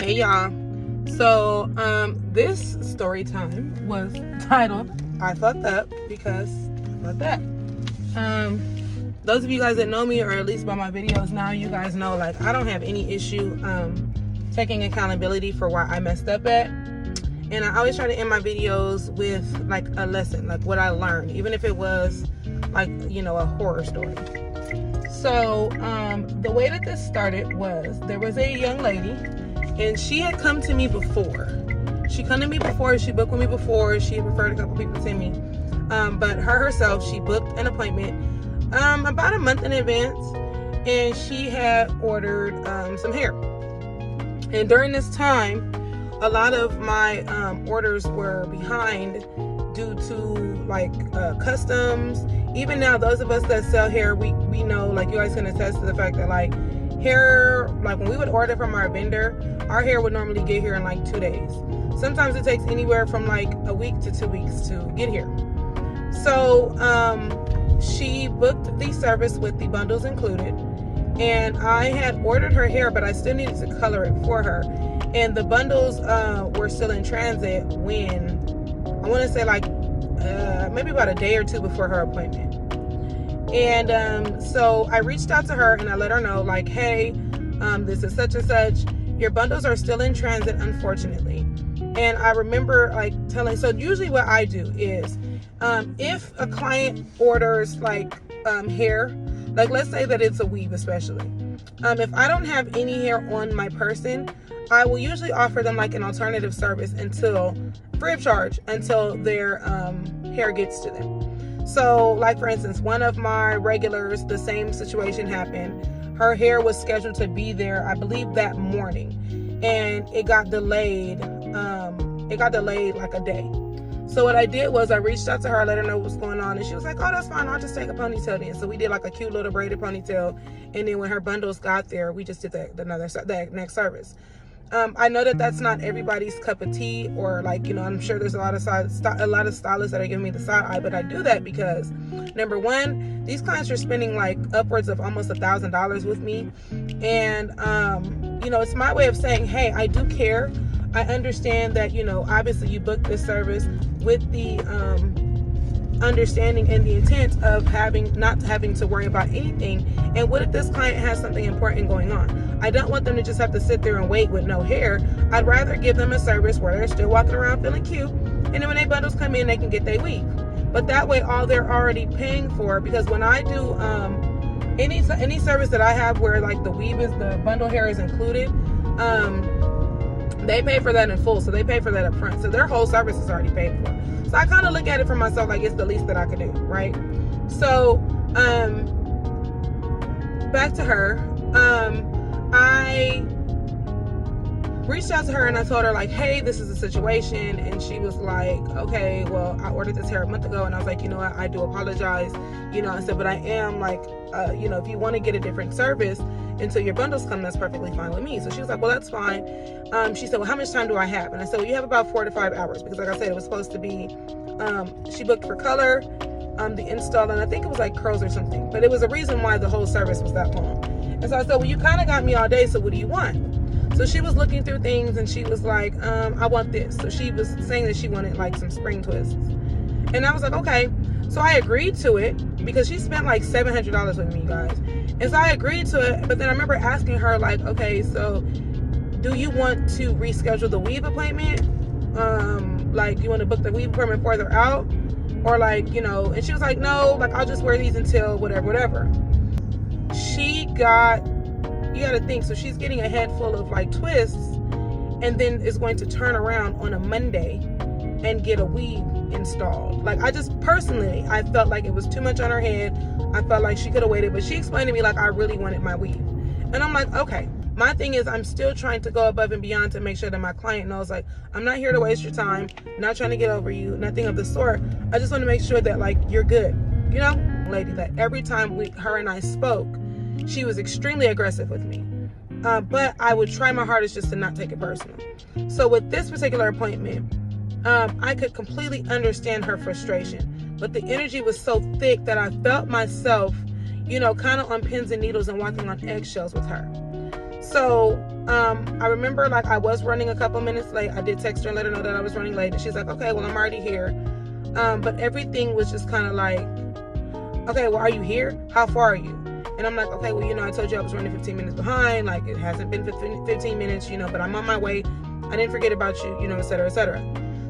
Hey y'all. So this story time was titled I Fucked Up Because I Fucked Up. Those of you guys that know me, or at least by my videos now, you guys know like I don't have any issue taking accountability for where I messed up at. And I always try to end my videos with like a lesson, like what I learned, even if it was like, you know, a horror story. So the way that this started was there was a young lady, and she had come to me before. She booked with me before. She had referred a couple people to me. But herself, she booked an appointment about a month in advance, and she had ordered some hair. And during this time, a lot of my orders were behind due to like customs. Even now, those of us that sell hair, we know, like you guys can attest to the fact that like hair, like when we would order from our vendor, our hair would normally get here in like 2 days. Sometimes it takes anywhere from like a week to 2 weeks to get here. So she booked the service with the bundles included, and I had ordered her hair, but I still needed to color it for her. And the bundles were still in transit when, I want to say like maybe about a day or two before her appointment. And so I reached out to her and I let her know like, hey, this is such and such. Your bundles are still in transit, unfortunately. And I remember like telling, so usually what I do is if a client orders like hair, like let's say that it's a weave especially. If I don't have any hair on my person, I will usually offer them like an alternative service until free of charge until their hair gets to them. So like for instance, one of my regulars, the same situation happened. Her hair was scheduled to be there, I believe that morning, and it got delayed. It got delayed like a day. So what I did was I reached out to her, let her know what's going on, and she was like, oh, that's fine, I'll just take a ponytail then. So we did like a cute little braided ponytail, and then when her bundles got there, we just did that next service. I know that that's not everybody's cup of tea, or like, you know, I'm sure there's a lot of stylists that are giving me the side eye, but I do that because number one, these clients are spending like upwards of almost $1,000 with me. And, you know, it's my way of saying, hey, I do care. I understand that, you know, obviously you booked this service with the understanding and the intent of not having to worry about anything. And what if this client has something important going on? I don't want them to just have to sit there and wait with no hair. I'd rather give them a service where they're still walking around feeling cute, and then when their bundles come in, they can get their weave. But that way, all they're already paying for, because when I do any service that I have where like the bundle hair is included, they pay for that in full, so they pay for that up front. So their whole service is already paid for. So I kind of look at it for myself like it's the least that I could do, right? So back to her. I reached out to her and I told her like, hey, this is a situation. And she was like, okay, well, I ordered this hair a month ago. And I was like, you know what, I do apologize. You know, I said, but I am like, you know, if you want to get a different service until your bundles come, that's perfectly fine with me. So she was like, well, that's fine. She said, well, how much time do I have? And I said, well, you have about 4 to 5 hours, because like I said, it was supposed to be, she booked for color, the install, and I think it was like curls or something, but it was a reason why the whole service was that long. And so I said, well, you kind of got me all day, so what do you want? So she was looking through things and she was like, I want this. So she was saying that she wanted like some spring twists. And I was like, okay. So I agreed to it because she spent like $700 with me, guys. And so I agreed to it, but then I remember asking her like, okay, so do you want to reschedule the weave appointment? Like, you want to book the weave appointment further out? Or like, you know, and she was like, no, like I'll just wear these until whatever. You got to think, so she's getting a head full of like twists, and then is going to turn around on a Monday and get a weave installed. Like, I just personally, I felt like it was too much on her head. I felt like she could have waited, but she explained to me like I really wanted my weave. And I'm like, okay. My thing is, I'm still trying to go above and beyond to make sure that my client knows, like, I'm not here to waste your time, I'm not trying to get over you, nothing of the sort. I just want to make sure that like you're good, you know? Lady that every time her and I spoke, she was extremely aggressive with me. But I would try my hardest just to not take it personal. So with this particular appointment, I could completely understand her frustration. But the energy was so thick that I felt myself, you know, kind of on pins and needles and walking on eggshells with her. So I remember like I was running a couple minutes late. I did text her and let her know that I was running late, and she's like, okay, well, I'm already here. But everything was just kind of like, okay, well, are you here? How far are you? And I'm like, okay, well, I told you I was running 15 minutes behind. Like, it hasn't been 15 minutes, but I'm on my way. I didn't forget about you, et cetera, et cetera.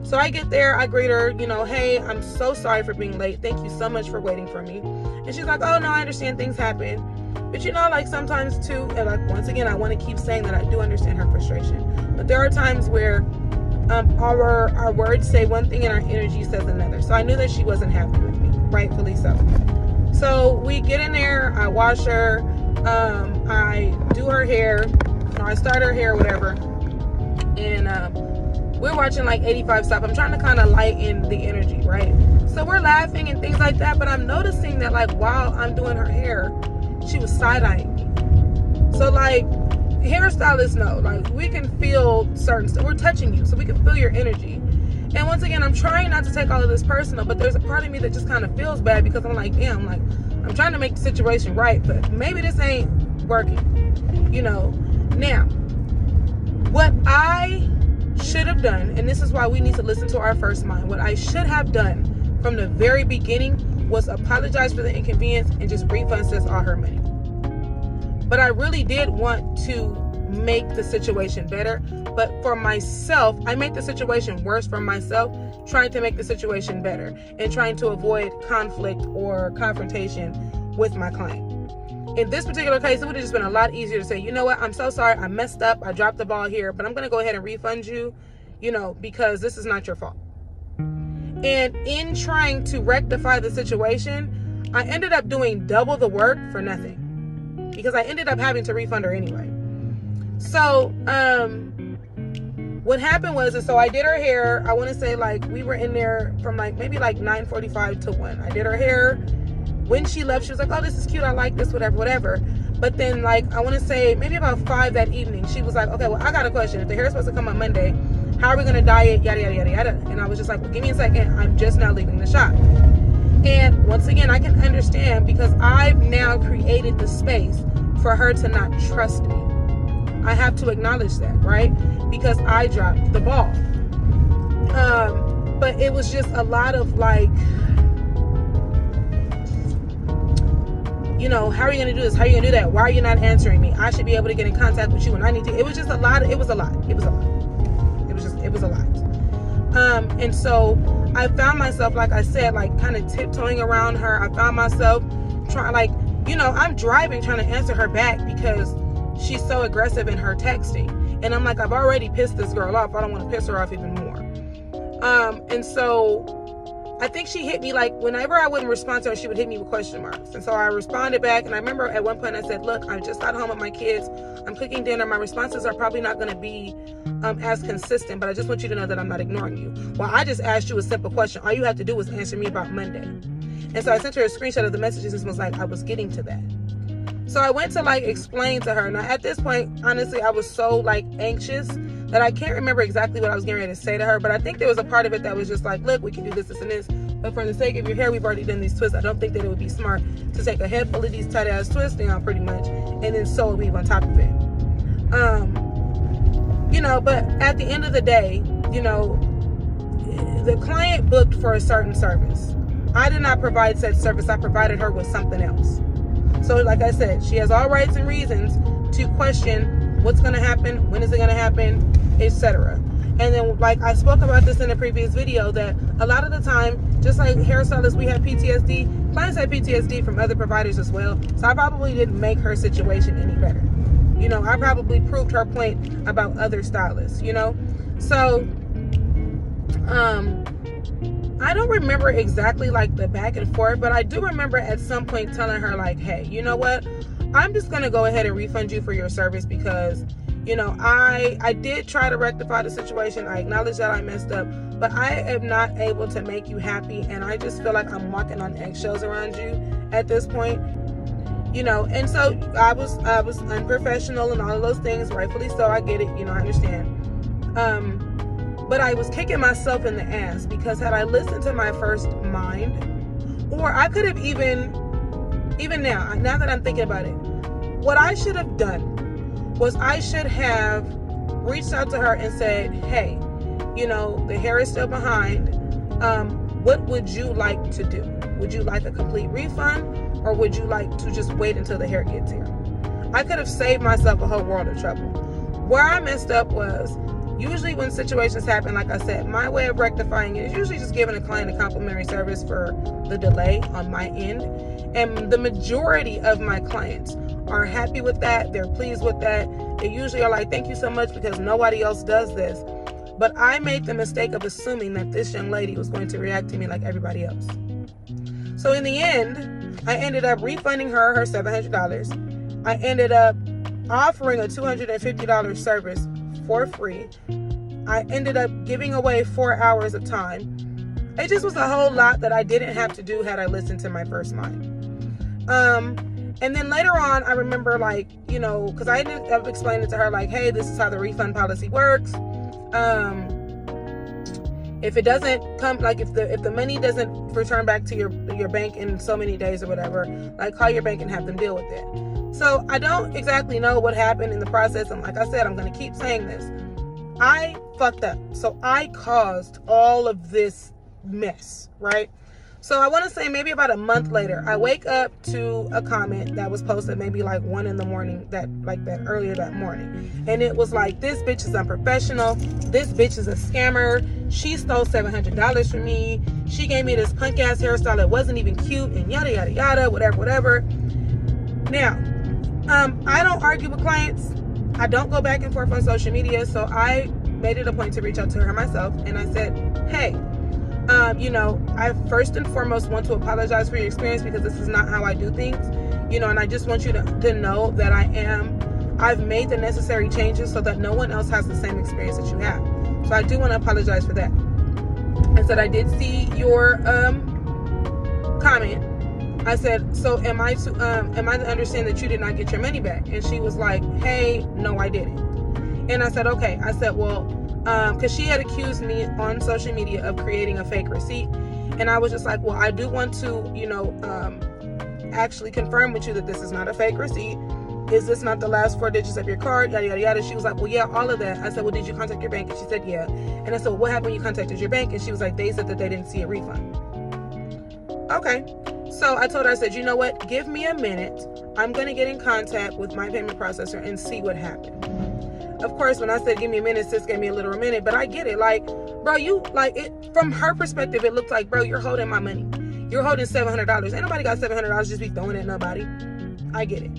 So I get there, I greet her, hey, I'm so sorry for being late. Thank you so much for waiting for me. And she's like, oh, no, I understand things happen. But, like sometimes too, and like, once again, I want to keep saying that I do understand her frustration. But there are times where our words say one thing and our energy says another. So I knew that she wasn't happy with me, rightfully so. So we get in there, I wash her, I do her hair, or I start her hair, whatever. And we're watching like 85 Stop. I'm trying to kind of lighten the energy, right? So we're laughing and things like that, but I'm noticing that like while I'm doing her hair, she was side-eyeing me. So like, hairstylists know, like we can feel certain stuff. We're touching you, so we can feel your energy. And once again, I'm trying not to take all of this personal, but there's a part of me that just kind of feels bad because I'm like, damn, like I'm trying to make the situation right, but maybe this ain't working, Now, what I should have done, and this is why we need to listen to our first mind, what I should have done from the very beginning was apologize for the inconvenience and just refund sis all her money. But I really did want to make the situation better. But for myself, I made the situation worse for myself, trying to make the situation better and trying to avoid conflict or confrontation with my client. In this particular case, it would have just been a lot easier to say, you know what, I'm so sorry, I messed up, I dropped the ball here, but I'm going to go ahead and refund you, because this is not your fault. And in trying to rectify the situation, I ended up doing double the work for nothing, because I ended up having to refund her anyway. So, what happened was, so I did her hair. I want to say like we were in there from like maybe like 9:45 to 1. I did her hair. When she left, she was like, oh, this is cute. I like this, whatever. But then like, I want to say maybe about 5 that evening, she was like, okay, well, I got a question. If the hair's supposed to come on Monday, how are we going to dye it? Yada, yada, yada, yada. And I was just like, well, give me a second. I'm just now leaving the shop. And once again, I can understand because I've now created the space for her to not trust me. I have to acknowledge that, right? Because I dropped the ball. But it was just a lot of like, how are you going to do this? How are you going to do that? Why are you not answering me? I should be able to get in contact with you when I need to. It was just a lot. It was a lot. It was a lot. And so I found myself, like I said, like kind of tiptoeing around her. I found myself trying, like, I'm driving, trying to answer her back because she's so aggressive in her texting. And I'm like, I've already pissed this girl off. I don't want to piss her off even more. And so I think she hit me, like, whenever I wouldn't respond to her, she would hit me with question marks. And so I responded back. And I remember at one point I said, look, I just got home with my kids. I'm cooking dinner. My responses are probably not going to be as consistent, but I just want you to know that I'm not ignoring you. Well, I just asked you a simple question. All you have to do was answer me about Monday. And so I sent her a screenshot of the messages and was like, I was getting to that. So I went to like explain to her. Now at this point, honestly, I was so like anxious that I can't remember exactly what I was getting ready to say to her. But I think there was a part of it that was just like, look, we can do this, this, and this. But for the sake of your hair, we've already done these twists. I don't think that it would be smart to take a head full of these tight ass twists down pretty much and then sew a weave on top of it. But at the end of the day, the client booked for a certain service. I did not provide said service. I provided her with something else. So like I said, she has all rights and reasons to question what's going to happen, when is it going to happen, etc. And then like I spoke about this in a previous video, that a lot of the time, just like hairstylists, we have PTSD. Clients have PTSD from other providers as well. So I probably didn't make her situation any better. I probably proved her point about other stylists, So, I don't remember exactly like the back and forth, but I do remember at some point telling her like, hey, you know what? I'm just going to go ahead and refund you for your service because, I did try to rectify the situation. I acknowledge that I messed up, but I am not able to make you happy. And I just feel like I'm walking on eggshells around you at this point. And so I was unprofessional and all of those things, rightfully so. I get it, I understand. But I was kicking myself in the ass because had I listened to my first mind, or I could have even now that I'm thinking about it, what I should have done was I should have reached out to her and said, hey, you know, the hair is still behind. What would you like to do? Would you like a complete refund, or would you like to just wait until the hair gets here? I could have saved myself a whole world of trouble. Where I messed up was, usually when situations happen, like I said, my way of rectifying it is usually just giving a client a complimentary service for the delay on my end. And the majority of my clients are happy with that. They're pleased with that. They usually are like, thank you so much, because nobody else does this. But I made the mistake of assuming that this young lady was going to react to me like everybody else. So in the end, I ended up refunding her $700. I ended up offering a $250 service for free. I ended up giving away 4 hours of time. It just was a whole lot that I didn't have to do had I listened to my first mind. And then later on, I remember, like, you know, because I ended up explaining to her, like, hey, this is how the refund policy works. If it doesn't come, like, if the money doesn't return back to your bank in so many days or whatever, like, call your bank and have them deal with it. So I don't exactly know what happened in the process. And like I said, I'm going to keep saying this. I fucked up. So I caused all of this mess, right? So I want to say maybe about a month later, I wake up to a comment that was posted maybe like 1 a.m, earlier that morning. And it was like, this bitch is unprofessional. This bitch is a scammer. She stole $700 from me. She gave me this punk ass hairstyle that wasn't even cute, and yada, yada, yada, whatever. Now, I don't argue with clients. I don't go back and forth on social media. So I made it a point to reach out to her myself. And I said, hey, you know, I first and foremost want to apologize for your experience, because this is not how I do things, you know, and I just want you to know that I've made the necessary changes so that no one else has the same experience that you have. So I do want to apologize for that. I said, I did see your comment. I said, so am I to understand that you did not get your money back? And she was like, hey, no, I didn't. And I said, okay. I said, well, because she had accused me on social media of creating a fake receipt. And I was just like, well, I do want to, you know, actually confirm with you that this is not a fake receipt. Is this not the last 4 digits of your card? Yada, yada, yada. She was like, well, yeah, all of that. I said, well, did you contact your bank? And she said, yeah. And I said, well, what happened when you contacted your bank? And she was like, they said that they didn't see a refund. Okay. So I told her, I said, you know what? Give me a minute. I'm going to get in contact with my payment processor and see what happened. Of course, when I said give me a minute, sis gave me a little minute, but I get it. Like, bro, you, like, it from her perspective, it looked like, bro, you're holding my money. You're holding $700. Ain't nobody got $700 just be throwing at nobody. I get it.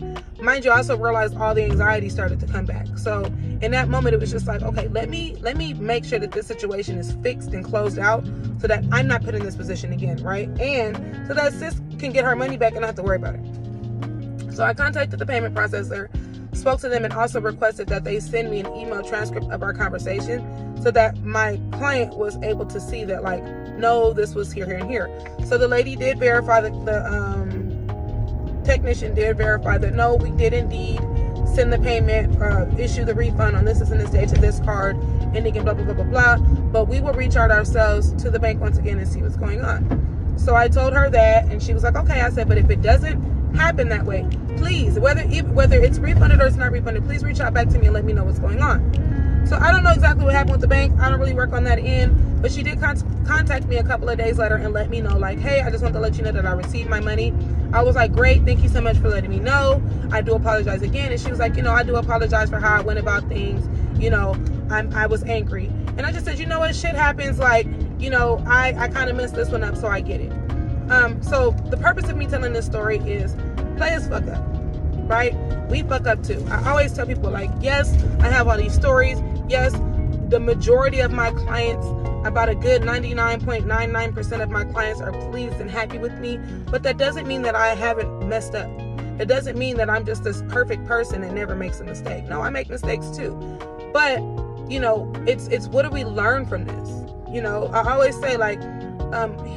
Mind you, I also realized all the anxiety started to come back. So in that moment, it was just like, okay, let me make sure that this situation is fixed and closed out so that I'm not put in this position again, right? And so that sis can get her money back and not have to worry about it. So I contacted the payment processor, spoke to them, and also requested that they send me an email transcript of our conversation so that my client was able to see that, like, no, this was here, here, and here. So the lady did verify, the technician did verify that, no, we did indeed send the payment, issue the refund on this and this day to this card, ending in blah, blah, blah, blah, blah. But we will reach out ourselves to the bank once again and see what's going on. So I told her that, and she was like, okay. I said, but if it doesn't happen that way, please, whether it's refunded or it's not refunded, please reach out back to me and let me know what's going on. So I don't know exactly what happened with the bank. I don't really work on that end, but she did contact me a couple of days later and let me know, like, hey, I just want to let you know that I received my money. I was like, great, thank you so much for letting me know. I do apologize again. And she was like, you know, I do apologize for how I went about things. You know, I was angry. And I just said, you know what, shit happens. Like, you know, I kind of messed this one up, so I get it. So the purpose of me telling this story is players fuck up, right? We fuck up too. I always tell people, like, yes, I have all these stories. Yes, the majority of my clients, about a good 99.99% of my clients are pleased and happy with me. But that doesn't mean that I haven't messed up. It doesn't mean that I'm just this perfect person that never makes a mistake. No, I make mistakes too. But, you know, it's what do we learn from this? You know, I always say, like,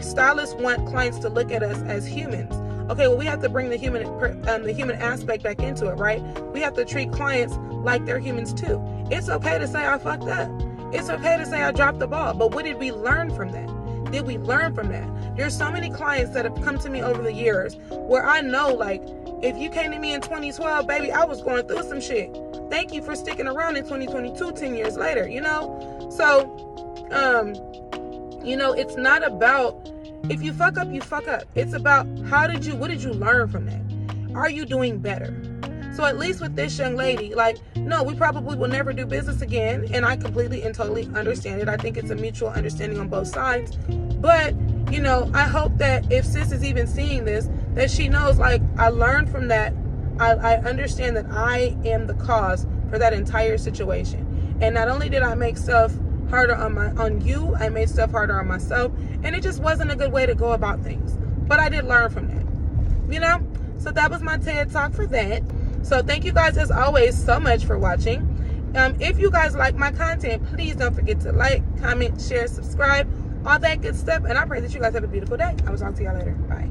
stylists want clients to look at us as humans. Okay, well, we have to bring the human aspect back into it, right? We have to treat clients like they're humans too. It's okay to say I fucked up. It's okay to say I dropped the ball. But what did we learn from that? Did we learn from that? There's so many clients that have come to me over the years where I know, like, if you came to me in 2012, baby, I was going through some shit. thank you for sticking around in 2022, 10 years later, you know? So, you know, it's not about, if you fuck up, you fuck up. It's about what did you learn from that? Are you doing better? So at least with this young lady, like, no, we probably will never do business again. And I completely and totally understand it. I think it's a mutual understanding on both sides. But, you know, I hope that if sis is even seeing this, that she knows, like, I learned from that. I understand that I am the cause for that entire situation. And not only did I make stuff harder on you, I made stuff harder on myself. And it just wasn't a good way to go about things. But I did learn from that, you know? So that was my TED Talk for that. So thank you guys, as always, so much for watching. If you guys like my content, please don't forget to like, comment, share, subscribe, all that good stuff. And I pray that you guys have a beautiful day. I will talk to y'all later. Bye.